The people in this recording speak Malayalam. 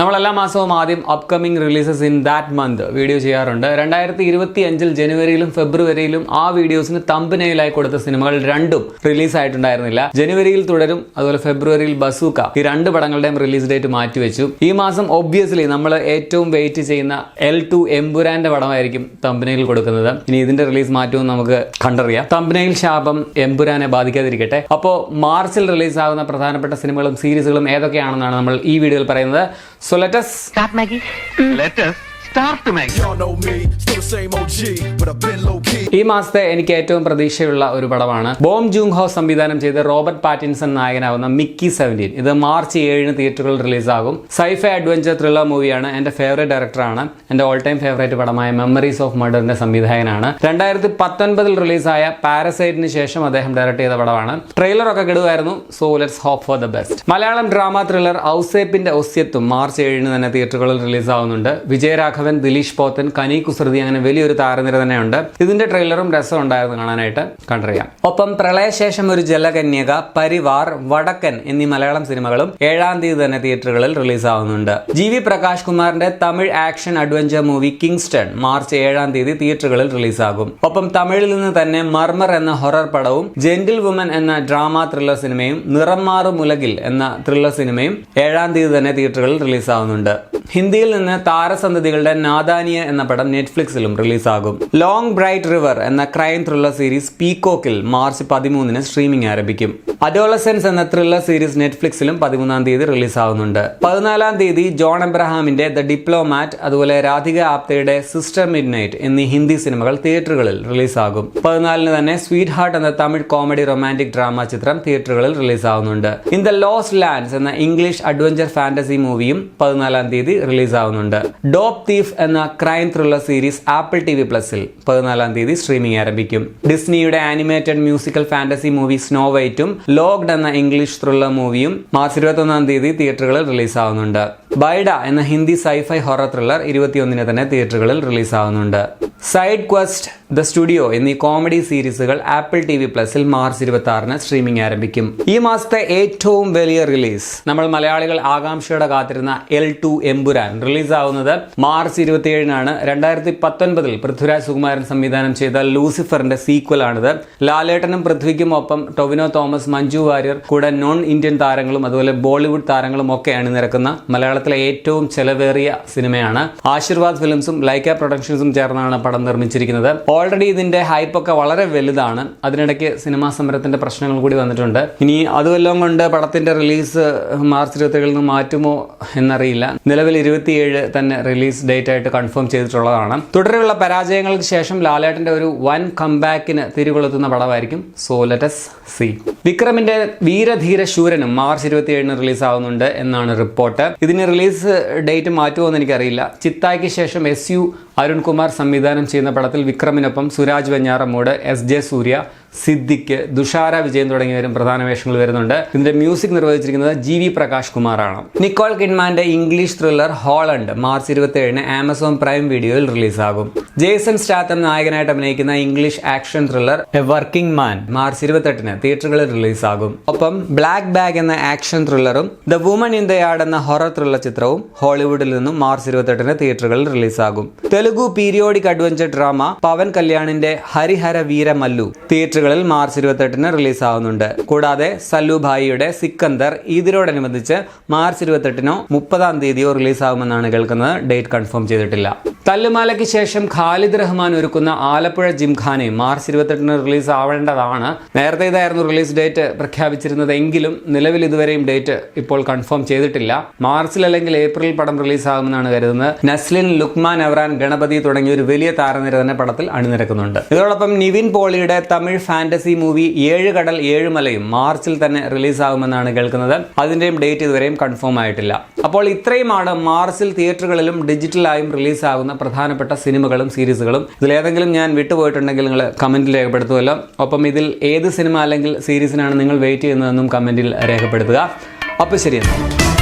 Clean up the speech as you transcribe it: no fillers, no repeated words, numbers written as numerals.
നമ്മളെല്ലാ മാസവും ആദ്യം upcoming releases in that month video ചെയ്യാറുണ്ട്. 2025 ജനുവരിയിലും ഫെബ്രുവരിയിലും ആ വീഡിയോസിന് തമ്പനെയിലായി കൊടുത്ത സിനിമകൾ രണ്ടും റിലീസ് ആയിട്ടുണ്ടായിരുന്നില്ല. ജനുവരിയിൽ തുടരും, അതുപോലെ ഫെബ്രുവരിയിൽ ബസൂക്ക, ഈ രണ്ട് പടങ്ങളുടെയും റിലീസ് ഡേറ്റ് മാറ്റിവെച്ചു. ഈ മാസം ഒബ്വിയസ്ലി നമ്മൾ ഏറ്റവും വെയിറ്റ് ചെയ്യുന്ന L2 എമ്പുരാന്റെ പടമായിരിക്കും തമ്പനെയിൽ കൊടുക്കുന്നത്. ഇനി ഇതിന്റെ റിലീസ് മാറ്റവും നമുക്ക് കണ്ടറിയാം. തമ്പനെയിൽ ശാപം എമ്പുരാനെ ബാധിക്കാതിരിക്കട്ടെ. അപ്പോൾ മാർച്ചിൽ റിലീസ് ആകുന്ന പ്രധാനപ്പെട്ട സിനിമകളും സീരീസുകളും ഏതൊക്കെയാണെന്നാണ് നമ്മൾ ഈ വീഡിയോയിൽ പറയുന്നത്. So let us start, Maggie. Let us start, Maggie. Y'all know me, still the same OG, but I've been low key. ഈ മാസത്തെ എനിക്ക് ഏറ്റവും പ്രതീക്ഷയുള്ള ഒരു പടമാണ് ബോം ജൂങ് ഹോ സംവിധാനം ചെയ്ത് റോബർട്ട് പാറ്റിൻസൺ നായകനാവുന്ന മിക്കി 17. ഇത് മാർച്ച് 7 തിയേറ്ററുകളിൽ റിലീസാകും. സൈഫൈ അഡ്വഞ്ചർ ത്രില്ലർ മൂവിയാണ്. എൻ്റെ ഫേവറേറ്റ് ഡയറക്ടറാണ്. എൻ്റെ ഓൾ ടൈം ഫേവറേറ്റ് പടമായ മെമ്മറീസ് ഓഫ് മർഡറിന്റെ സംവിധായകനാണ്. 2019 റിലീസായ പാരസൈറ്റിന് ശേഷം അദ്ദേഹം ഡയറക്ട് ചെയ്ത പടമാണ്. ട്രെയിലറൊക്കെ കെടുവായിരുന്നു. So let's hope for the best. Malayalam drama thriller ഔസേപ്പിന്റെ ഒസ്യത്തും മാർച്ച് 7 തന്നെ തിയേറ്ററുകളിൽ റിലീസാവുന്നുണ്ട്. വിജയരാഘവൻ, ദിലീഷ് പോത്തൻ, കനി കുസൃതി, അങ്ങനെ വലിയൊരു താരനിര തന്നെയുണ്ട്. ഇതിന്റെ ട്രെയിലറും രസം ഉണ്ടായിരുന്നു കാണാനായിട്ട്, കണ്ടറിയാം. ഒപ്പം പ്രളയശേഷം ഒരു ജലകന്യക, പരിവാർ, വടക്കൻ എന്നീ മലയാളം സിനിമകളും 7 തീയതി തന്നെ തിയേറ്ററുകളിൽ റിലീസാവുന്നുണ്ട്. GV പ്രകാശ് കുമാറിന്റെ Tamil action adventure movie Kingston March 7 തീയതി തിയേറ്ററുകളിൽ റിലീസാകും. ഒപ്പം തമിഴിൽ നിന്ന് തന്നെ മർമർ എന്ന ഹൊറർ പടവും, ജെന്റിൽ വുമൻ എന്ന ഡ്രാമ ത്രില്ലർ സിനിമയും, നിറം മാറും ഉലകിൽ എന്ന ത്രില്ലർ സിനിമയും 7 തീയതി തന്നെ തിയേറ്ററുകളിൽ റിലീസാവുന്നുണ്ട്. ഹിന്ദിയിൽ നിന്ന് താരസന്തതികളുടെ നാദാനിയ എന്ന പടം നെറ്റ്ഫ്ലിക്സിലും റിലീസാകും. ലോങ് ബ്രൈറ്റ് റിവർ എന്ന ക്രൈം ത്രില്ലർ സീരീസ് പീകോക്കിൽ മാർച്ച് 13 സ്ട്രീമിംഗ് ആരംഭിക്കും. അഡോളസെൻസ് എന്ന ത്രില്ലർ സീരീസ് നെറ്റ്ഫ്ലിക്സിലും 13 തീയതി റിലീസാവുന്നുണ്ട്. 14 തീയതി ജോൺ എബ്രഹാമിന്റെ ദ ഡിപ്ലോമാറ്റ്, അതുപോലെ രാധിക ആപ്തയുടെ സിസ്റ്റർ മിഡ്നൈറ്റ് എന്നീ ഹിന്ദി സിനിമകൾ തിയേറ്ററുകളിൽ റിലീസാകും. 14 തന്നെ സ്വീറ്റ് ഹാർട്ട് എന്ന തമിഴ് കോമഡി റൊമാൻറ്റിക് ഡ്രാമ ചിത്രം തിയേറ്ററുകളിൽ റിലീസാവുന്നുണ്ട്. ഇൻ ദ ലോസ്റ്റ് ലാൻഡ്സ് എന്ന ഇംഗ്ലീഷ് അഡ്വഞ്ചർ ഫാന്റസി മൂവിയും 14 തീയതി റിലീസാവുന്നുണ്ട്. ഡോപ്പ് തീഫ് എന്ന crime thriller series Apple TV പ്ലസിൽ 14 തീയതി സ്ട്രീമിംഗ് ആരംഭിക്കും. ഡിസ്നിയുടെ animated musical fantasy movie snow വൈറ്റും ലോക്ഡ് എന്ന ഇംഗ്ലീഷ് ത്രില്ലർ മൂവിയും മാർച്ച് 21 തീയതി തിയേറ്ററുകളിൽ റിലീസാവുന്നുണ്ട്. ബൈഡ എന്ന ഹിന്ദി സൈഫൈ ഹൊറർ ത്രില്ലർ 21 തന്നെ തിയേറ്ററുകളിൽ റിലീസാവുന്നുണ്ട്. സൈഡ് ക്വസ്റ്റ്, ദ സ്റ്റുഡിയോ എന്നീ കോമഡി സീരീസുകൾ ആപ്പിൾ TV പ്ലസിൽ മാർച്ച് 26 സ്ട്രീമിംഗ് ആരംഭിക്കും. ഈ മാസത്തെ ഏറ്റവും വലിയ റിലീസ്, നമ്മൾ മലയാളികൾ ആകാംക്ഷയോടെ കാത്തിരുന്ന L2 എമ്പുരാൻ റിലീസാവുന്നത് മാർച്ച് 27 2019 പൃഥ്വിരാജ് സുകുമാരൻ സംവിധാനം ചെയ്ത ലൂസിഫറിന്റെ സീക്വൽ ആണിത്. ലാലേട്ടനും പൃഥ്വിക്കും ഒപ്പം ടൊവിനോ തോമസ്, മഞ്ജു വാര്യർ, കൂടെ നോൺ ഇന്ത്യൻ താരങ്ങളും അതുപോലെ ബോളിവുഡ് താരങ്ങളും ഒക്കെ അണിനിരക്കുന്ന മലയാളത്തിലെ ഏറ്റവും ചെലവേറിയ സിനിമയാണ്. ആശീർവാദ് ഫിലിംസും ലൈക്ക പ്രൊഡക്ഷൻസും ചേർന്നാണ് പടം നിർമ്മിച്ചിരിക്കുന്നത്. ഓൾറെഡി ഇതിന്റെ ഹൈപ്പൊക്കെ വളരെ വലുതാണ്. അതിനിടയ്ക്ക് സിനിമാ സമരത്തിന്റെ പ്രശ്നങ്ങൾ കൂടി വന്നിട്ടുണ്ട്. ഇനി അതുവെല്ലാം കൊണ്ട് പടത്തിന്റെ റിലീസ് മാർച്ച് 27 നിന്ന് മാറ്റുമോ എന്നറിയില്ല. നിലവിൽ 27 തന്നെ റിലീസ് ഡേറ്റ് ആയിട്ട് കൺഫേം ചെയ്തിട്ടുള്ളതാണ്. തുടരെയുള്ള പരാജയങ്ങൾക്ക് ശേഷം ലാലേട്ടന്റെ ഒരു വൻ കംബാക്കിന് തിരികൊളുത്തുന്ന പടമായിരിക്കും. So let us see. വിക്രമിന്റെ വീരധീര ശൂരനും മാർച്ച് 27 റിലീസ് ആവുന്നുണ്ട് എന്നാണ് റിപ്പോർട്ട്. ഇതിന് റിലീസ് ഡേറ്റ് മാറ്റുമോ എന്ന് എനിക്കറിയില്ല. ചിത്തായ്ക്ക് ശേഷം SU അരുൺകുമാർ സംവിധാനം ചെയ്യുന്ന പടത്തിൽ വിക്രമിനൊപ്പം സുരാജ് വെഞ്ഞാറമൂട്, SJ സൂര്യ, സിദ്ദിഖ്, തുഷാര വിജയൻ തുടങ്ങിയവരും പ്രധാന വേഷങ്ങൾ വരുന്നുണ്ട്. ഇതിന്റെ മ്യൂസിക് നിർവഹിച്ചിരിക്കുന്നത് GV പ്രകാശ് കുമാറാണ്. നിക്കോൾ കിഡ്മാന്റെ English thriller Holland March 27 Amazon Prime വീഡിയോയിൽ റിലീസാകും. ജേസൺ സ്റ്റാത്തം നായകനായിട്ട് അഭിനയിക്കുന്ന English action thriller a working man March 28 തിയേറ്ററുകളിൽ റിലീസാകും. ഒപ്പം ബ്ലാക്ക് ബാഗ് എന്ന ആക്ഷൻ ത്രില്ലറും the woman in the yard എന്ന ഹൊറർ ത്രില്ലർ ചിത്രവും ഹോളിവുഡിൽ നിന്നും മാർച്ച് 28 തിയേറ്ററുകളിൽ റിലീസാകും. Telugu periodic adventure drama Pavan കല്യാണിന്റെ ഹരിഹര വീര മല്ലു തിയേറ്ററുകളിൽ മാർച്ച് 28 റിലീസാവുന്നുണ്ട്. കൂടാതെ സല്ലു ഭായിയുടെ സിക്കന്ദർ ഇതിനോടനുബന്ധിച്ച് മാർച്ച് 28 30 തീയതിയോ റിലീസാവുമെന്നാണ് കേൾക്കുന്നത്. ഡേറ്റ് കൺഫേം ചെയ്തിട്ടില്ല. തല്ലുമാലയ്ക്ക് ശേഷം ഖാലിദ് റഹ്മാൻ ഒരുക്കുന്ന ആലപ്പുഴ ജിംഖാനയും മാർച്ച് 28 റിലീസ് ആവേണ്ടതാണ്. നേരത്തെ ഇതായിരുന്നു റിലീസ് ഡേറ്റ് പ്രഖ്യാപിച്ചിരുന്നതെങ്കിലും നിലവിൽ ഇതുവരെയും ഡേറ്റ് ഇപ്പോൾ കൺഫേം ചെയ്തിട്ടില്ല. മാർച്ചിൽ അല്ലെങ്കിൽ ഏപ്രിൽ പടം റിലീസാകുമെന്നാണ് കരുതുന്നത്. നസ്ലിൻ, ലുക്മാൻ അവറാൻ, ഗണപതി തുടങ്ങിയ ഒരു വലിയ താരനിര തന്നെ പടത്തിൽ അണിനിരക്കുന്നുണ്ട്. ഇതോടൊപ്പം നിവിൻ പോളിയുടെ തമിഴ് ഫാന്റസി മൂവി 7 കടൽ 7 മലയും മാർച്ചിൽ തന്നെ റിലീസാകുമെന്നാണ് കേൾക്കുന്നത്. അതിന്റെയും ഡേറ്റ് ഇതുവരെയും കൺഫേം ആയിട്ടില്ല. അപ്പോൾ ഇത്രയുമാണ് മാർച്ചിൽ തിയേറ്ററുകളിലും ഡിജിറ്റലായും റിലീസാകുന്ന പ്രധാനപ്പെട്ട സിനിമകളും സീരീസുകളും. ഇതിലേതെങ്കിലും ഞാൻ വിട്ടുപോയിട്ടുണ്ടെങ്കിൽ നിങ്ങൾ കമന്റിൽ രേഖപ്പെടുത്തുമല്ലോ. ഒപ്പം ഇതിൽ ഏത് സിനിമ അല്ലെങ്കിൽ സീരീസിനാണ് നിങ്ങൾ വെയിറ്റ് ചെയ്യുന്നതെന്നും കമന്റിൽ രേഖപ്പെടുത്തുക. അപ്പോൾ ശരിയെന്നാണ്.